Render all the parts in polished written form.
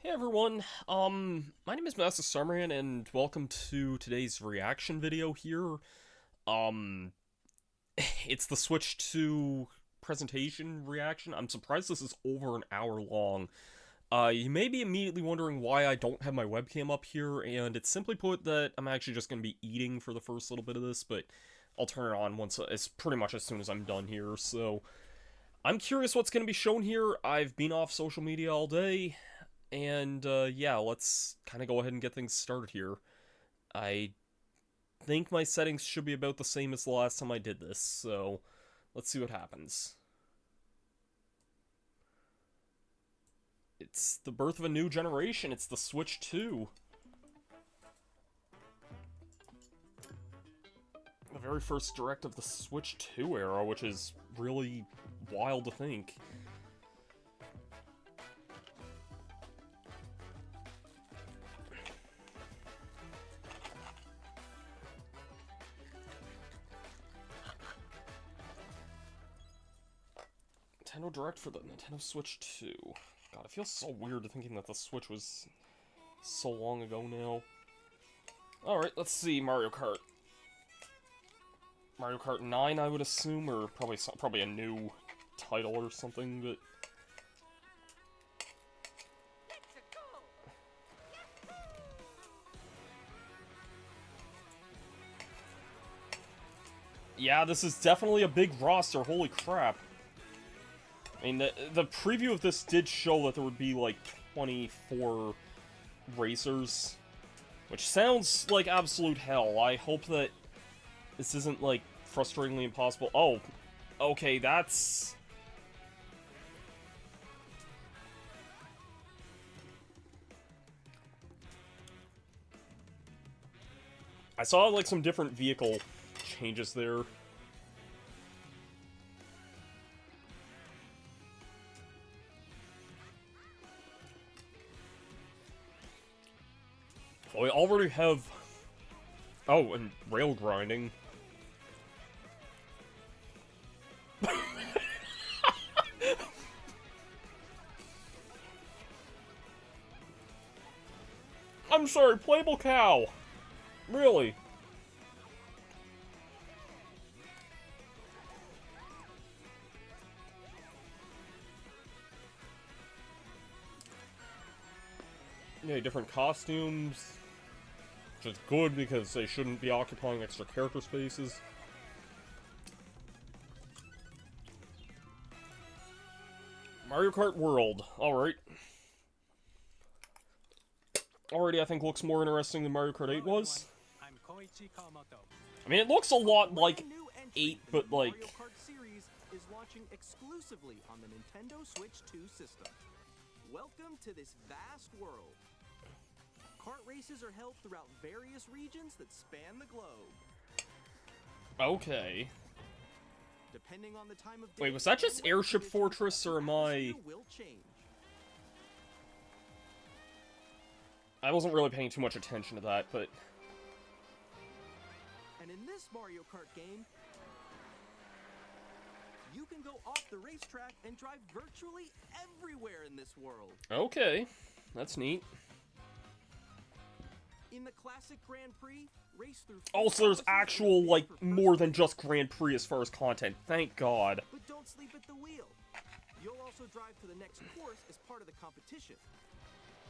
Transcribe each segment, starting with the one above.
Hey everyone, my name is Master Starman, and welcome to today's reaction video here. Um, it's the Switch 2 presentation reaction. I'm surprised this is over an hour long. You may be immediately wondering why I don't have my webcam up here, and it's simply put that I'm actually just going to be eating for the first little bit of this, but I'll turn it on once, it's pretty much as soon as I'm done here, so... I'm curious what's going to be shown here. I've been off social media all day, and yeah, let's kind of go ahead and get things started here. I think my settings should be about the same as the last time I did this, so let's see what happens. It's the birth of a new generation. It's the Switch 2. The very first direct of the Switch 2 era, which is really wild to think. Nintendo Direct for the Nintendo Switch 2. God, it feels so weird thinking that the Switch was so long ago now. Alright, let's see, Mario Kart. Mario Kart 9, I would assume, or probably a new title or something, but... Yeah, this is definitely a big roster, holy crap. I mean, the preview of this did show that there would be, like, 24 racers, which sounds like absolute hell. I hope that this isn't, like, frustratingly impossible. Oh, okay, that's... I saw, like, some different vehicle changes there. Well, we already have... Oh, and rail grinding. I'm sorry, playable cow! Really? Yeah, different costumes. Which is good because they shouldn't be occupying extra character spaces. Mario Kart World. Alright. Already, I think, looks more interesting than Mario Kart 8 was. I mean, it looks a lot like 8, but like... Mario Kart series is launching exclusively on the Nintendo Switch 2 system. Welcome to this vast world. Kart races are held throughout various regions that span the globe. Okay. Depending on the time of day, wait, was that just Airship Fortress, or am I... will change. I wasn't really paying too much attention to that, but... And in this Mario Kart game, you can go off the racetrack and drive virtually everywhere in this world. Okay. That's neat. In the classic Grand Prix, race through... Oh, so there's actual, like, more than just Grand Prix as far as content. Thank God. But don't sleep at the wheel. You'll also drive to the next course as part of the competition.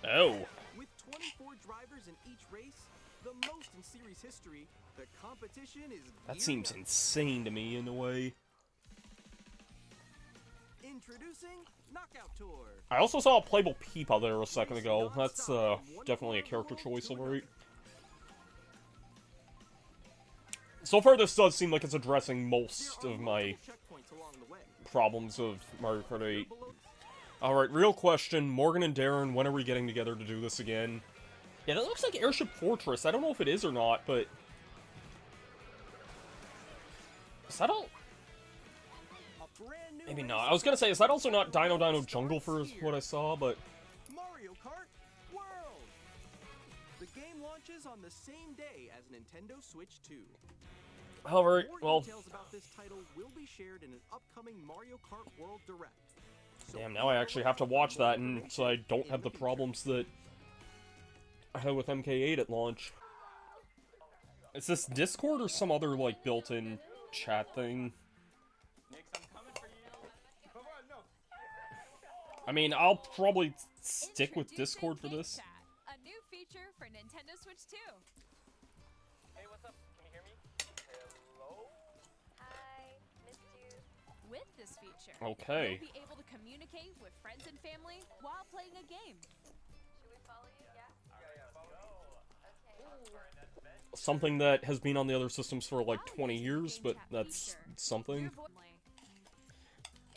Oh. With 24 drivers in each race, the most in series history, the competition is... That seems insane to me, in a way. Introducing Knockout Tour. I also saw a playable Peepa there a second ago. That's, definitely a character choice, alright. So far, this does seem like it's addressing most of my problems of Mario Kart 8. Alright, real question. Morgan and Darren, when are we getting together to do this again? Yeah, that looks like Airship Fortress. I don't know if it is or not, but... Is that all... Maybe not. I was gonna say, is that also not Dino Dino Jungle for what I saw, but... Mario Kart World! The game launches on the same day as Nintendo Switch 2. Alright, More well... details about this title will be shared in an upcoming Mario Kart World Direct. Damn, now I actually have to watch that, and so I don't have the problems that I had with MK8 at launch. Is this Discord or some other, like, built-in chat thing? I mean, I'll probably stick with Discord for this. A new feature for Nintendo Switch 2. Hey, what's up? Can you hear me? Hello? Hi, missed you. With this feature, Okay. you'll be able to communicate with friends and family while playing a game. Should we follow you? Yeah. Okay. Something that has been on the other systems for like 20 years, but that's something.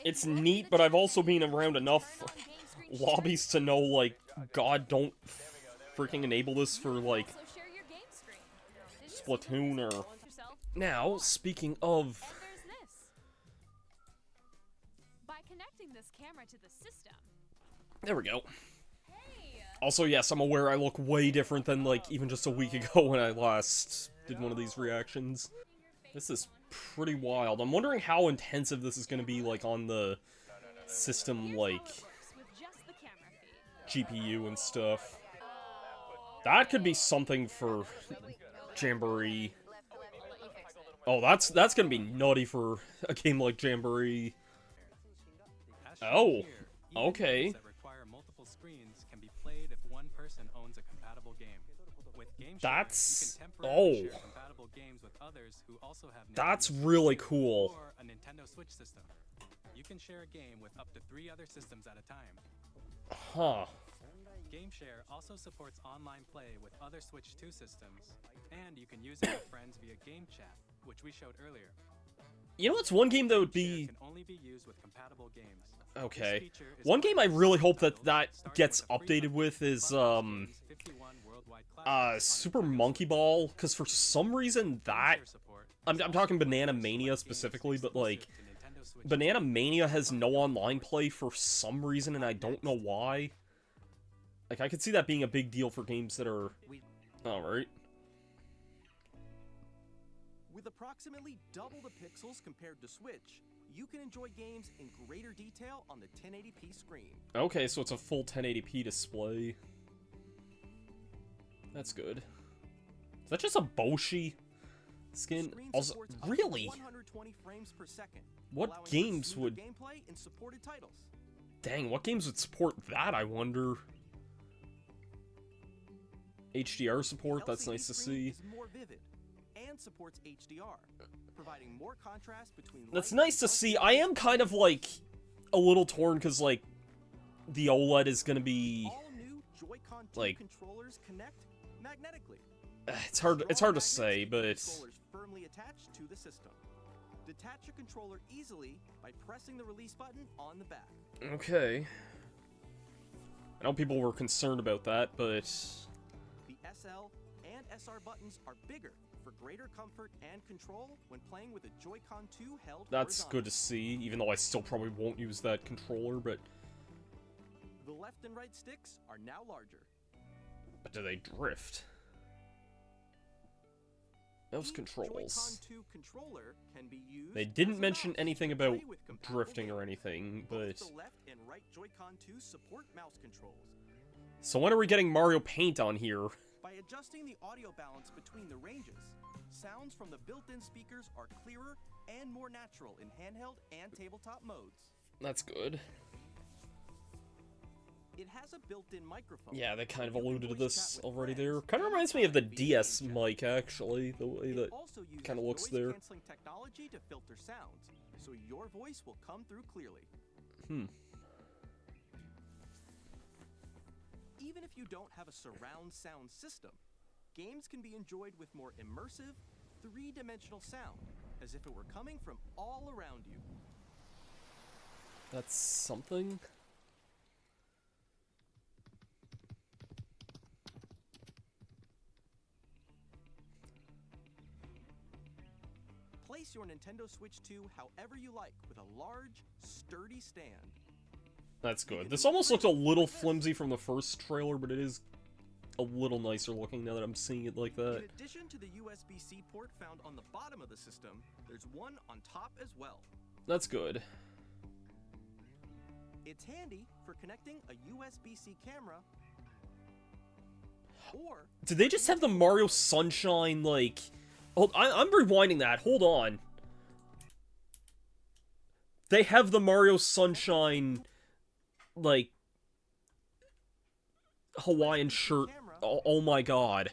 It's neat, but I've also been around enough lobbies to know, like, God, don't freaking enable this for, like, Splatoon or... Now, speaking of... And there's this. By connecting this camera to the system. There we go. Hey! Also, yes, I'm aware I look way different than, like, even just a week ago when I last did one of these reactions. This is pretty wild. I'm wondering how intensive this is going to be, like, on the system, like, GPU and stuff. That could be something for Jamboree. Oh, that's going to be nutty for a game like Jamboree. Oh, okay. That's... Oh. That's really cool. Or a Nintendo Switch system. You can share a game with up to 3 other systems at a time. Huh. GameShare also supports online play with other Switch 2 systems, and you can use it with friends via Game Chat, which we showed earlier. You know what's one game that would be... Can only be used with compatible games. Okay. One game I really hope that gets updated with is, Super Monkey Ball, because for some reason that... I'm talking Banana Mania specifically, but, like, Banana Mania has no online play for some reason, and I don't know why. Like, I could see that being a big deal for games that are... Alright. With approximately double the pixels compared to Switch, you can enjoy games in greater detail on the 1080p screen. Okay, so it's a full 1080p display. That's good. Is that just a Boshi skin? Also, really? 120 frames per second, What games would... gameplay and supported titles. Dang, what games would support that, I wonder? HDR support, that's nice to see. Is more vivid and supports HDR, providing more contrast between That's light nice to and see. dark. I am kind of, like, a little torn, because, like, the OLED is gonna be... All new Joy-Con 2 like... controllers connect magnetically. It's hard to Strong say, magnets but... keep controllers firmly attached to the system. Detach your controller easily by pressing the release button on the back. Okay. I know people were concerned about that, but... The SL and SR buttons are bigger for greater comfort and control when playing with a Joy-Con 2 held That's horizontally. good to see, even though I still probably won't use that controller, but... The left and right sticks are now larger. But do they drift? Mouse Each controls. Joy-Con 2 controller can be used They didn't as a mention mouse anything to about play with compatible drifting or games. anything, Both but... the left and right Joy-Con 2 support mouse controls. So when are we getting Mario Paint on here? By adjusting the audio balance between the ranges, sounds from the built-in speakers are clearer and more natural in handheld and tabletop modes. That's good. It has a built-in microphone. Yeah, they kind of You can alluded to voice this chat with already friends there. Kind of and reminds me of the outside via DS game chat. mic, actually, the way that It also uses kind of looks there. noise-canceling technology to filter sounds, so your voice will come through clearly. Even if you don't have a surround sound system, games can be enjoyed with more immersive, three-dimensional sound, as if it were coming from all around you. That's something? Place your Nintendo Switch 2 however you like with a large, sturdy stand. That's good. This almost looked a little flimsy from the first trailer, but it is a little nicer looking now that I'm seeing it like that. In addition to the USB-C port found on the bottom of the system, there's one on top as well. That's good. It's handy for connecting a USB-C camera or Did they just have the Mario Sunshine, like... Hold, I'm rewinding that. Hold on. They have the Mario Sunshine, like, Hawaiian shirt. Oh my god.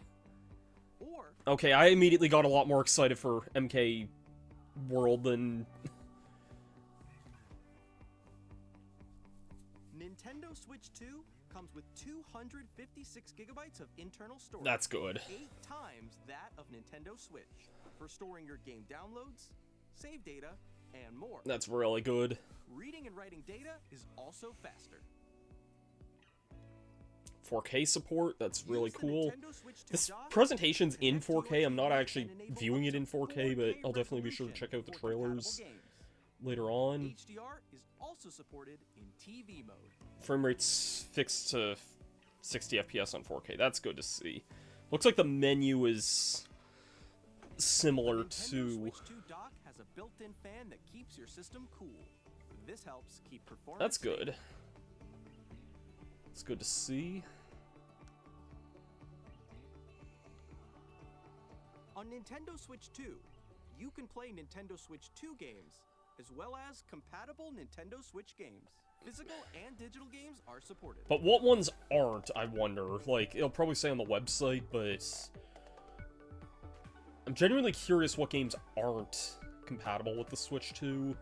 or Okay, I immediately got a lot more excited for MK World than... Nintendo Switch 2 comes with 256 gigabytes of internal storage. That's good. 8 times that of Nintendo Switch for storing your game downloads, save data, and more. That's really good. Reading and writing data is also faster. 4K support, that's really Use the cool. Nintendo Switch 2 This dock, presentation's in connect to your 4K. I'm not TV, actually and enable viewing up it in to 4K, but 4K I'll definitely be sure to check out the resolution for trailers compatible games. later on. HDR is also supported in TV mode. Frame rate's fixed to 60 FPS on 4K. That's good to see. Looks like the menu is similar The Nintendo to... Switch 2 dock has a built-in fan that keeps your system cool. This helps keep performance That's stable. good. It's good to see. On Nintendo Switch 2, you can play Nintendo Switch 2 games, as well as compatible Nintendo Switch games. Physical and digital games are supported. But what ones aren't, I wonder? Like, it'll probably say on the website, but... I'm genuinely curious what games aren't compatible with the Switch 2.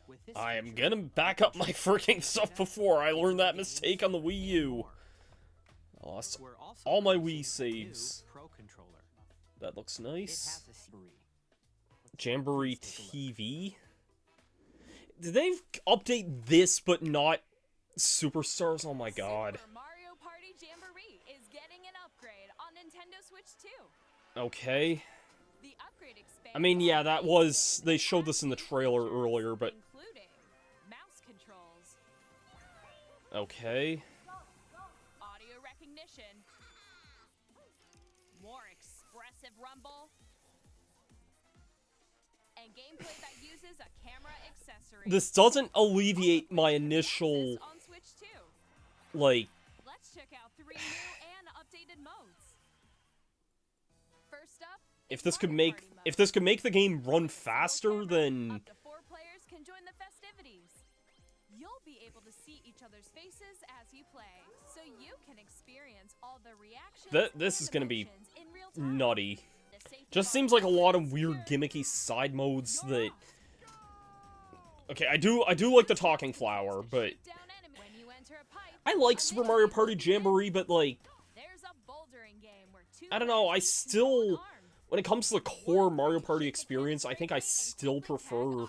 With this I am feature, gonna back up my freaking stuff before I learned that mistake on the Wii U. I lost we're also all my releasing Wii a saves. new Pro controller. That looks It nice. has a Jamboree TV? Did they update this but not Superstars? Oh my god. Super Mario Party Jamboree is getting an upgrade on Nintendo Switch 2. Okay. The upgrade expands I mean, yeah, that all was... features They showed this in the and trailer features, earlier, but... including mouse controls, Okay. audio recognition, more expressive rumble, and gameplay that uses a camera accessory. This doesn't alleviate my initial, This on Switch 2. like... Let's check out 3 new and updated modes. First up, If is this could Party make... Party If mode. this could make the game run faster, Camera, then... up to 4 players can join the festivities. You'll be able to see each other's faces as you play, so you can experience all the reactions. This and is gonna be emotions in real time. nutty. The safety Just bar seems like a lot of is weird here. gimmicky side modes You're that... off. Okay, I do like the talking flower, but... Shoot down enemy. When you enter a pipe, I like a Super ninja Mario will Party begin. Jamboree, but like... There's a bouldering game where 2 I don't know, I players each control an still... arm. When it comes to the core Mario Party experience, I think I still prefer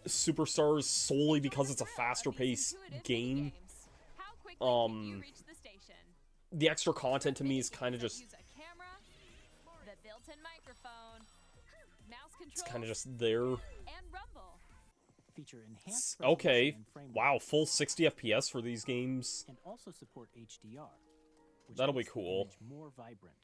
Superstars solely because it's a faster paced game. The extra content to me is kind of just... It's kind of just there. Feature enhanced Okay, resolution and frame wow, rate, full 60 FPS for these games. and also support HDR. Which That'll be makes the cool. image more vibrant.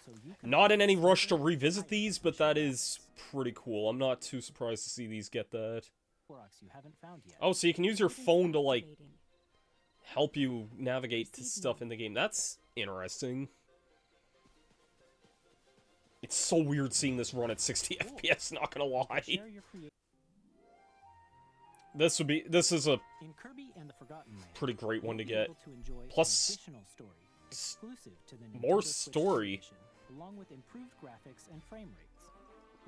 So you can Not in any smoother rush to and revisit higher these, but that resolution is pretty cool. I'm not too surprised to see these get that. Clorox you haven't found yet. Oh, so you can use your phone to, like, help you navigate to stuff in the game. That's interesting. It's so weird seeing this run at 60 FPS, not gonna lie. Share your create This is a in Kirby and the Forgotten Land. pretty great one to you'll be get. able to enjoy Plus, an additional story exclusive to the more Nintendo Switch story. generation, along with improved graphics and frame rates.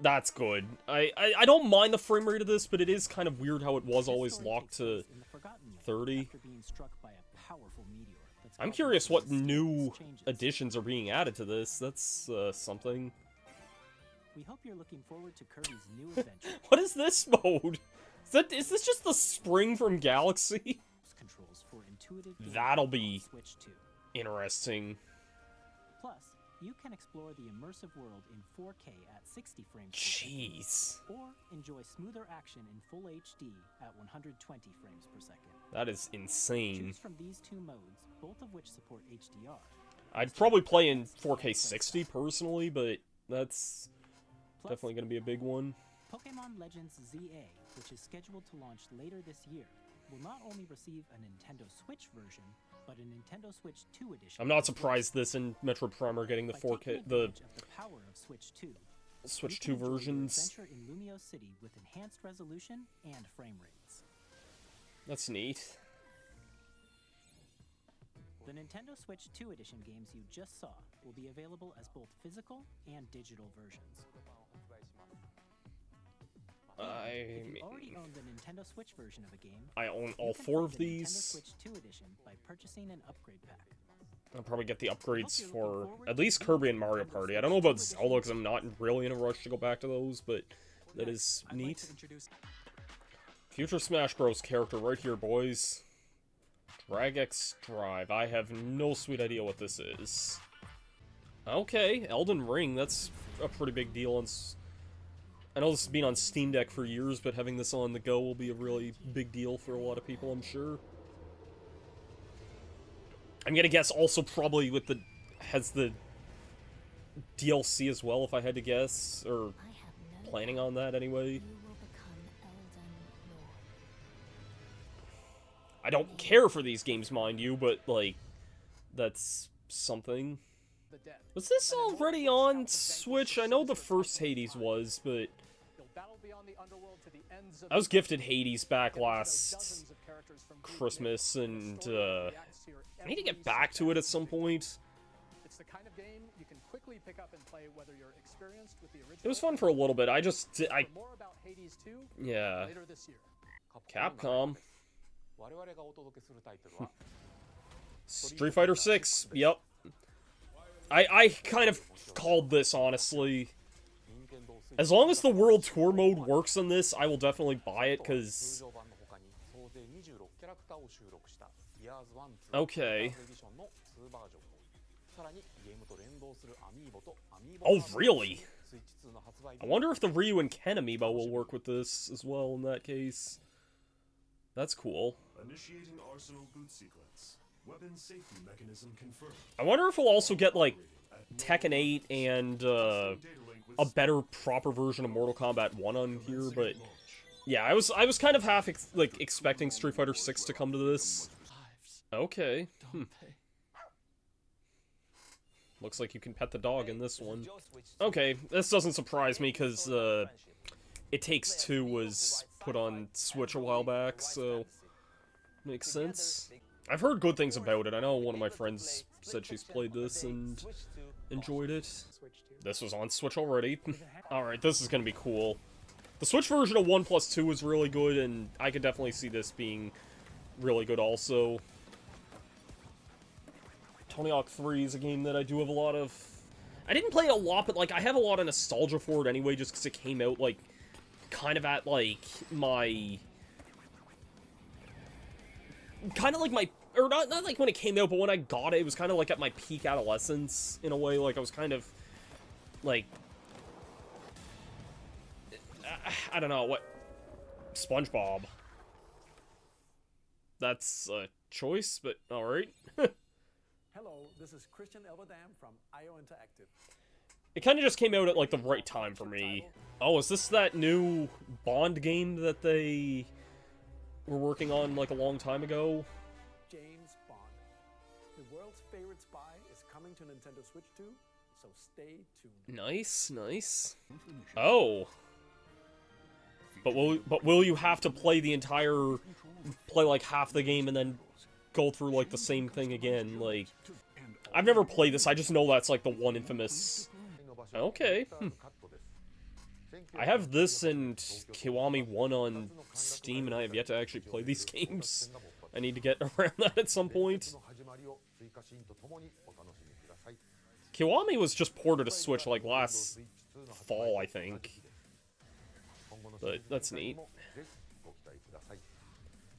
That's good. I don't mind the frame rate of this, but it is kind of weird how it was This always story locked takes to... place in the Forgotten Land 30. after being struck by a powerful meteor that's I'm causing curious what serious new changes. additions are being added to this. That's something. We hope you're looking forward to Kirby's new adventure. What is this mode? Is this just the spring from Galaxy? Controls for intuitive gameplay That'll on be Switch 2. interesting. Plus, you can explore the immersive world in 4K at 60 frames per second, Jeez. or enjoy smoother action in full HD at 120 frames per second. That is insane. Choose from these two modes, both of which support HDR. I'd probably play in 4K 60 personally, but that's Plus, definitely going to be a big one. Pokemon Legends ZA, which is scheduled to launch later this year, will not only receive a Nintendo Switch version, but a Nintendo Switch 2 edition. I'm not surprised this and Metroid Prime are getting the By 4K, taking the advantage of the power of Switch 2, Switch you 2 can enjoy your versions. adventure in Lumio City with enhanced resolution and frame rates. That's neat. The Nintendo Switch 2 edition games you just saw will be available as both physical and digital versions. If you already own the Nintendo Switch version of a game, I own you all can 4 play of the these. Nintendo Switch 2 edition by purchasing an upgrade pack. I'll probably get the upgrades you're looking for forward at to least the Kirby and Nintendo Mario Switch Party. I don't know about 2 Zelda because I'm not really in a rush to go back to those, but that is I'd like neat. to introduce Future Smash Bros. Character right here, boys. Drag X Drive. I have no sweet idea what this is. Okay, Elden Ring. That's a pretty big deal. I know this has been on Steam Deck for years, but having this on the go will be a really big deal for a lot of people, I'm sure. I'm gonna guess also probably with the... has the DLC as well, if I had to guess, or planning on that anyway. I don't care for these games, mind you, but, like, that's something. the dead. Was this already on Switch? I know the first Hades was, but You'll battle beyond the underworld to the ends of I was gifted Hades back Get to know last dozens of characters from group Christmas, games. and, The story reacts to your I need to every get back to it at some step. point. It's the kind of game you can quickly pick up and play whether you're experienced with the original. It was fun for a little bit. I For more about Hades 2 yeah. later this year. Capcom. 我々がお届けするタイトルは Street Fighter 6. Yep. I kind of called this, honestly. 任天堂 As long as the World Tour mode works on this, I will definitely buy it, 通 because... 常版の他に総勢26キャラクターを収録した Years 1 2 Okay. エディションの2バージョンさらにゲームと連動するアミーボとアミーボ Oh, really? スイッチ2の発売 I wonder if the Ryu and Ken amiibo will work with this as well in that case. That's cool. Initiating arsenal boot sequence. Weapon safety mechanism confirmed. I wonder if we'll also get, like, Tekken 8 and, a better, proper version of Mortal Kombat 1 on here, but... Yeah, I was kind of half, expecting Street Fighter 6 to come to this. Okay. Looks like you can pet the dog in this one. Okay, this doesn't surprise me, because, It Takes Two was put on Switch a while back, so... Makes sense. I've heard good things about it. I know one of my friends said she's played this and enjoyed it. This was on Switch already. Alright, this is gonna be cool. The Switch version of 1+2 is really good, and I could definitely see this being really good also. Tony Hawk 3 is a game that I do have a lot of... I didn't play it a lot, but, like, I have a lot of nostalgia for it anyway, just because it came out, like, kind of at, like, my... Kind of like my... Or not like when it came out, but when I got it, it was kind of like at my peak adolescence, in a way. Like, I was kind of, like... I don't know, what... SpongeBob. That's a choice, but alright. Hello, this is Christian Elverdam from IO Interactive. It kind of just came out at, like, the right time for me. Oh, is this that new Bond game that they were working on, like, a long time ago? James Bond. The world's favorite spy is coming to Nintendo Switch 2, so stay tuned. Nice, nice. Oh. But will you have to play the entire... Play, like, half the game and then go through, like, the same thing again? Like... I've never played this, I just know that's, like, the one infamous... Okay. I have this and Kiwami 1 on Steam, and I have yet to actually play these games. I need to get around that at some point. Kiwami was just ported to Switch, like, last fall, I think. But that's neat.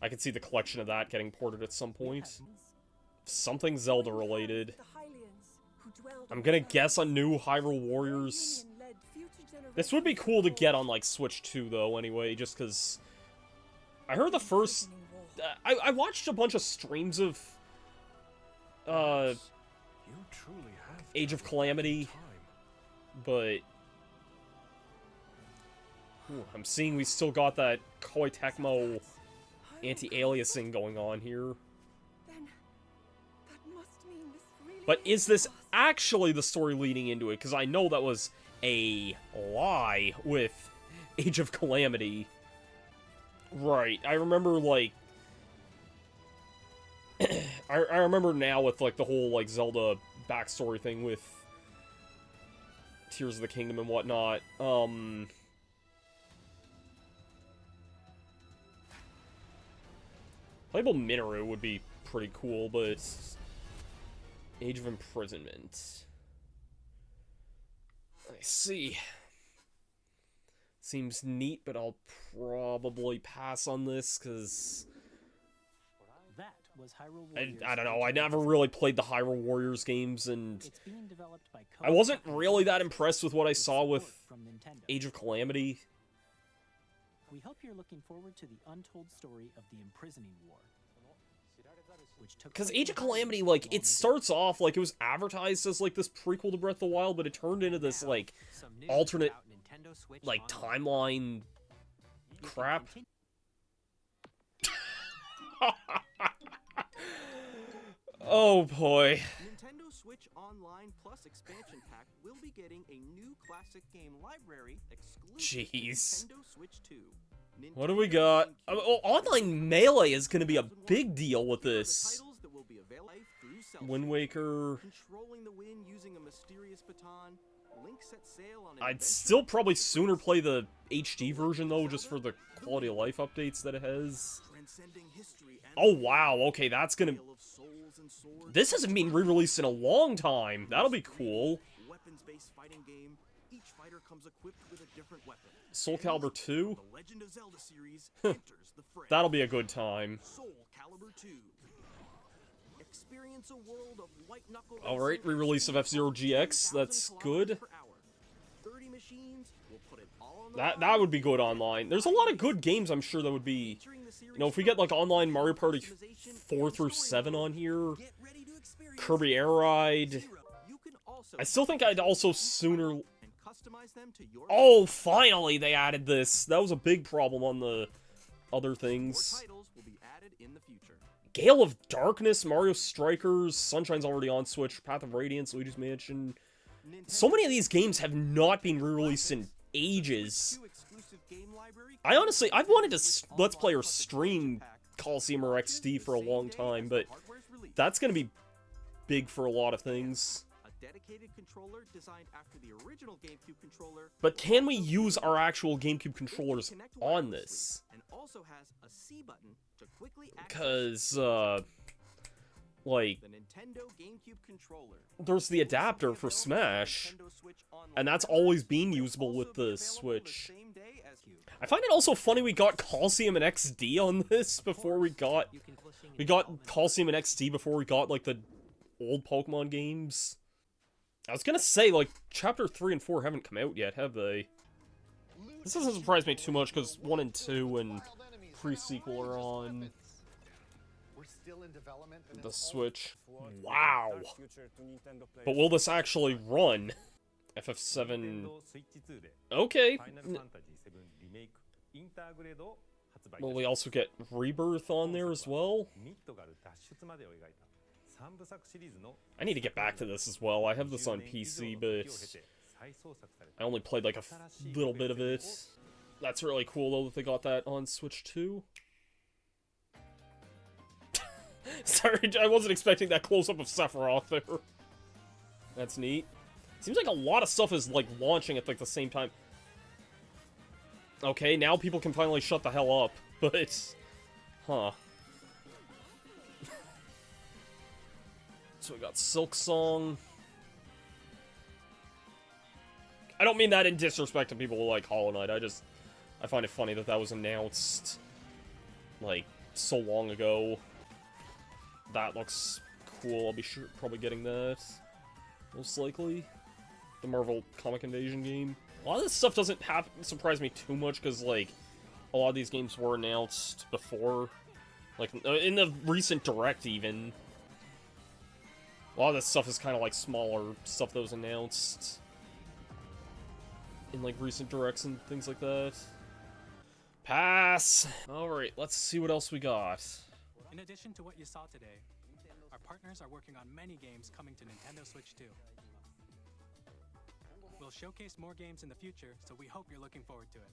I could see the collection of that getting ported at some point. Something Zelda-related. I'm gonna guess on new Hyrule Warriors. This would be cool to get on, like, Switch 2, though, anyway, just because... I heard the first... I watched a bunch of streams of... Age of Calamity, but... Ooh, I'm seeing we still got that Koei Tecmo anti-aliasing going on here. Then that must mean this really But is this actually the story leading into it? Because I know that was a lie with Age of Calamity. Right, I remember, like... I remember now with, like, the whole, like, Zelda backstory thing with Tears of the Kingdom and whatnot. Playable Minoru would be pretty cool, but... Age of Imprisonment. I see. Seems neat, but I'll probably pass on this, because... That was Hyrule Warriors. I don't know, I never really played the Hyrule Warriors games, and... It's being developed by I wasn't really that impressed with what I saw with from Nintendo. Age of Calamity. We hope you're looking forward to the untold story of the Imprisoning War. Because Age of Calamity, like, it starts off, like, it was advertised as, like, this prequel to Breath of the Wild, but it turned into this, like, alternate, like, timeline crap. Oh, boy. Nintendo Switch Online Plus expansion pack will be getting a new classic game library exclusive to Jeez. Nintendo Switch 2. What do we got? Oh, Online Melee is going to be a big deal with this. Titles that will be available through Cell Wind Shade. Waker. Controlling the wind using a mysterious baton. Link set sail on an I'd adventure still probably sooner play the HD version, though, just for the quality of life updates that it has. transcending history and Oh, wow, okay, that's gonna... tale of souls and swords. This hasn't been re-released in a long time. That'll be cool. Weapons-based fighting game. Each fighter comes equipped with a different weapon. Soul Calibur 2? The Legend of Zelda series enters the fray. That'll be a good time. Soul Calibur 2. Experience a world of white knuckle. Alright, re-release of F-Zero GX. That's good. 30 machines will put it all on the That line. would be good online. There's a lot of good games I'm sure that would be... Featuring the series You know, if we get, like, online Mario Party customization 4 and through story 7 mode, on here. get ready to experience Kirby Air Ride. Zero. You can also I still think I'd also sooner... and customize them to your Oh, finally they added this. That was a big problem on the other More things. titles will be added in the future. Gale of Darkness, Mario Strikers, Sunshine's already on Switch, Path of Radiance, Luigi's Mansion. So many of these games have not been re-released in ages. I honestly, I've wanted to Let's Play or stream Coliseum or XD for a long time, but that's gonna be big for a lot of things. A dedicated controller designed after the original GameCube controller. But can we use our actual GameCube controllers Connect on wirelessly this? And also has a C button to quickly access Because, like, the Nintendo GameCube controller. there's the adapter for Smash, Nintendo Switch Online and that's library always been will usable also with be the available Switch. same day as you. I find it also funny we got Coliseum and XD on this before we got... We got Coliseum and XD before we got, like, the old Pokemon games. I was gonna say, like, Chapter 3 and 4 haven't come out yet, have they? This doesn't surprise me too much, because 1 and 2 and pre-sequel are on the Switch. Wow! But will this actually run? FF7... Okay. Will we also get Rebirth on there as well? I need to get back to this as well. I have this on PC, but I only played like a little bit of it. That's really cool though that they got that on Switch too. Sorry, I wasn't expecting that close-up of Sephiroth there. That's neat. Seems like a lot of stuff is like launching at like the same time. Okay, now people can finally shut the hell up, but... Huh. So we got Silk Song. I don't mean that in disrespect to people who like Hollow Knight, I find it funny that that was announced, like, so long ago. That looks cool, I'll be probably getting that, most likely. The Marvel Comic Invasion game. A lot of this stuff doesn't surprise me too much, because, like, a lot of these games were announced before. Like, in the recent Direct, even. A lot of this stuff is kind of, like, smaller stuff that was announced in, like, recent Directs and things like that. Pass. Alright, let's see what else we got. In addition to what you saw today, our partners are working on many games coming to Nintendo Switch 2. We'll showcase more games in the future, so we hope you're looking forward to it.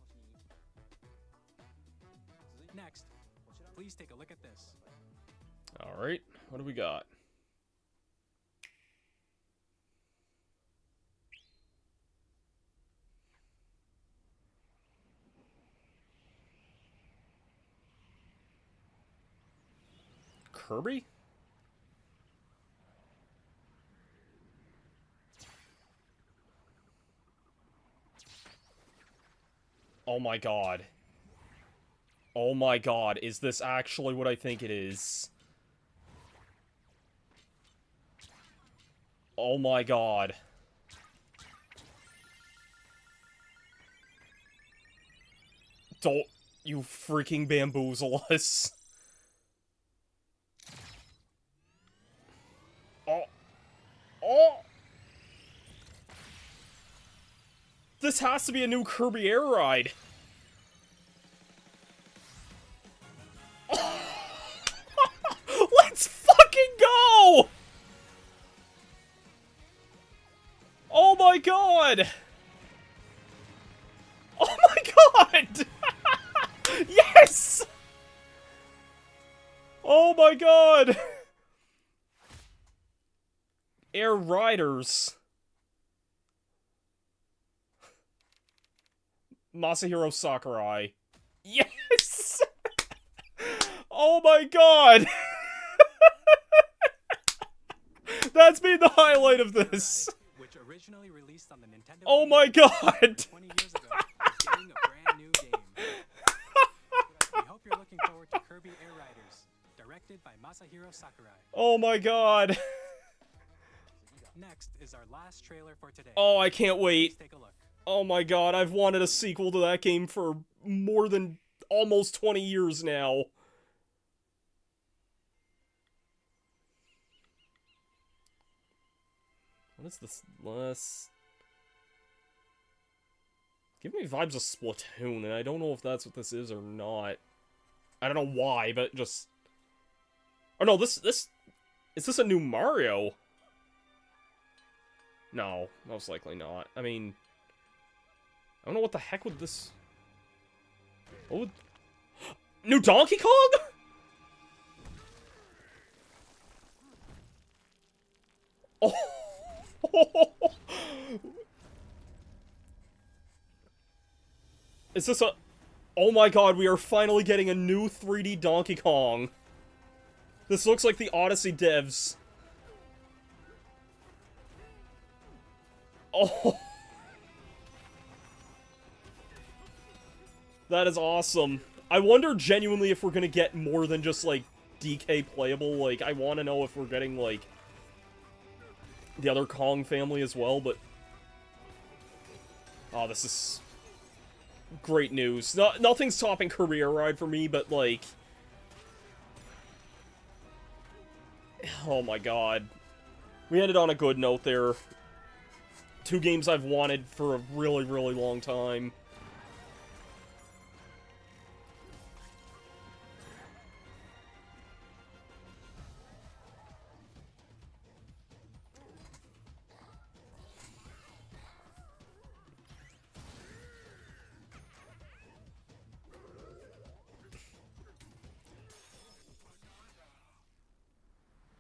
Next, please take a look at this. Alright, what do we got? Kirby? Oh my god. Oh my god, is this actually what I think it is? Oh my god. Don't you freaking bamboozle us. Oh. Oh! This has to be a new Kirby Air Ride. Let's fucking go! Oh my god! Oh my god! Yes! Oh my god! Air Riders. Masahiro Sakurai. Yes! Oh my god! That's been the highlight of this. Which originally released on the Nintendo Oh my god! 20 years ago, is getting a brand new game. We hope you're looking forward to Kirby Air Riders, directed by Masahiro Sakurai. Oh my god. Next is our last trailer for today. Oh, I can't wait. Please take a look. Oh my god, I've wanted a sequel to that game for more than almost 20 years now. What is this? Less... Give me vibes of Splatoon, and I don't know if that's what this is or not. I don't know why, but just... Oh no, this... Is this a new Mario? No, most likely not. I mean... I don't know what the heck would this... What would... New Donkey Kong?! Oh! Is this a... Oh my god, we are finally getting a new 3D Donkey Kong. This looks like the Odyssey devs. Oh... That is awesome. I wonder genuinely if we're gonna get more than just, like, DK playable. Like, I want to know if we're getting, like, the other Kong family as well, but... Oh, this is... great news. Nothing's topping Kirby Air Ride for me, but, like... Oh my god. We ended on a good note there. Two games I've wanted for a really, really long time.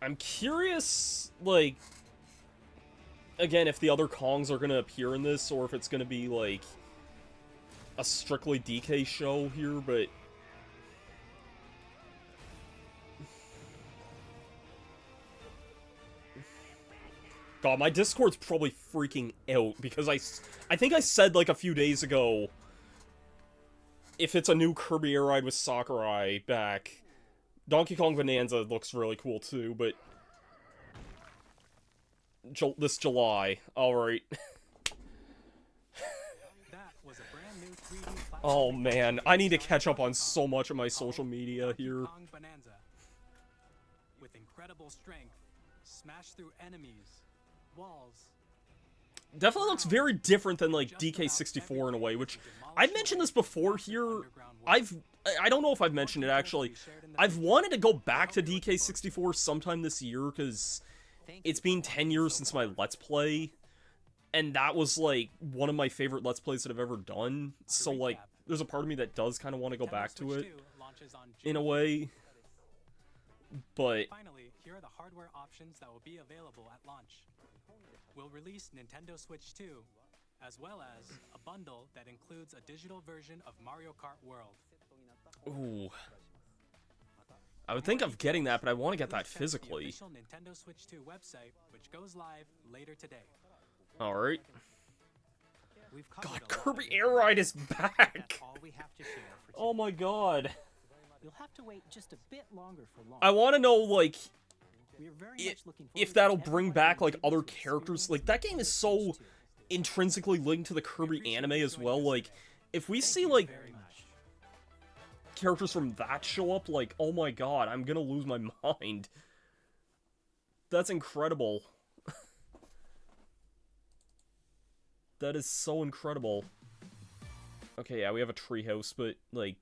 I'm curious, like, again, if the other Kongs are gonna appear in this, or if it's gonna be, like, a strictly DK show here, but... God, my Discord's probably freaking out, because I think I said, like, a few days ago, if it's a new Kirby Air Ride with Sakurai back... Donkey Kong Bonanza looks really cool too, but... this July. Alright. Oh man, I need to catch up on so much of my social media here. Kong Bonanza. With incredible strength, smash through enemies, walls, definitely looks very different than, like, DK64 in a way, which I've mentioned this before here. I don't know if I've mentioned it, actually. I've wanted to go back to DK64 sometime this year, because it's been 10 years since my Let's Play, and that was, like, one of my favorite Let's Plays that I've ever done, so, like, there's a part of me that does kind of want to go back to it, in a way, but... Finally, here are the hardware options that will be available at launch. We'll release Nintendo Switch 2, as well as a bundle that includes a digital version of Mario Kart World. Ooh. I would think of getting that, but I want to get that physically. The official Nintendo Switch 2 website, which goes live later today. Alright. God, Kirby Air Ride is back! Oh my god. You'll have to wait just a bit longer for launch. I want to know, like, We're very much looking forward if to that'll bring everyone back, like, able other to characters. experience Like, that game is so Switch 2. intrinsically linked to the Kirby anime as well. Like, if we see, like, Very much. characters from that show up, like, oh my god, I'm gonna lose my mind. That's incredible. That is so incredible. Okay, yeah, we have a treehouse, but, like...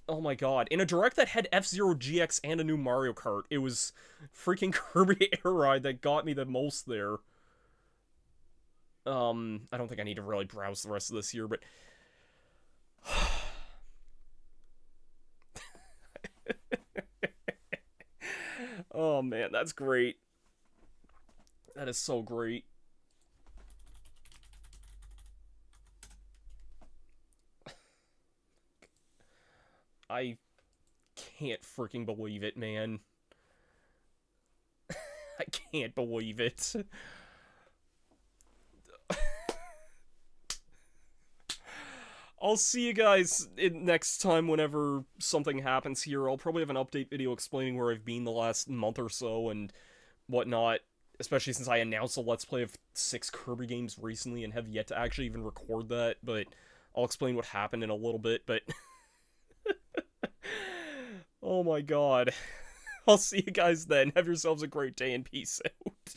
Oh my god. In a direct that had F-Zero GX and a new Mario Kart, it was freaking Kirby Air Ride that got me the most there. I don't think I need to really browse the rest of this year, but... Oh man, that's great. That is so great. I can't freaking believe it, man. I can't believe it. I'll see you guys next time whenever something happens here. I'll probably have an update video explaining where I've been the last month or so and whatnot. Especially since I announced a Let's Play of 6 Kirby games recently and have yet to actually even record that. But I'll explain what happened in a little bit, but... Oh my god. I'll see you guys then. Have yourselves a great day and peace out.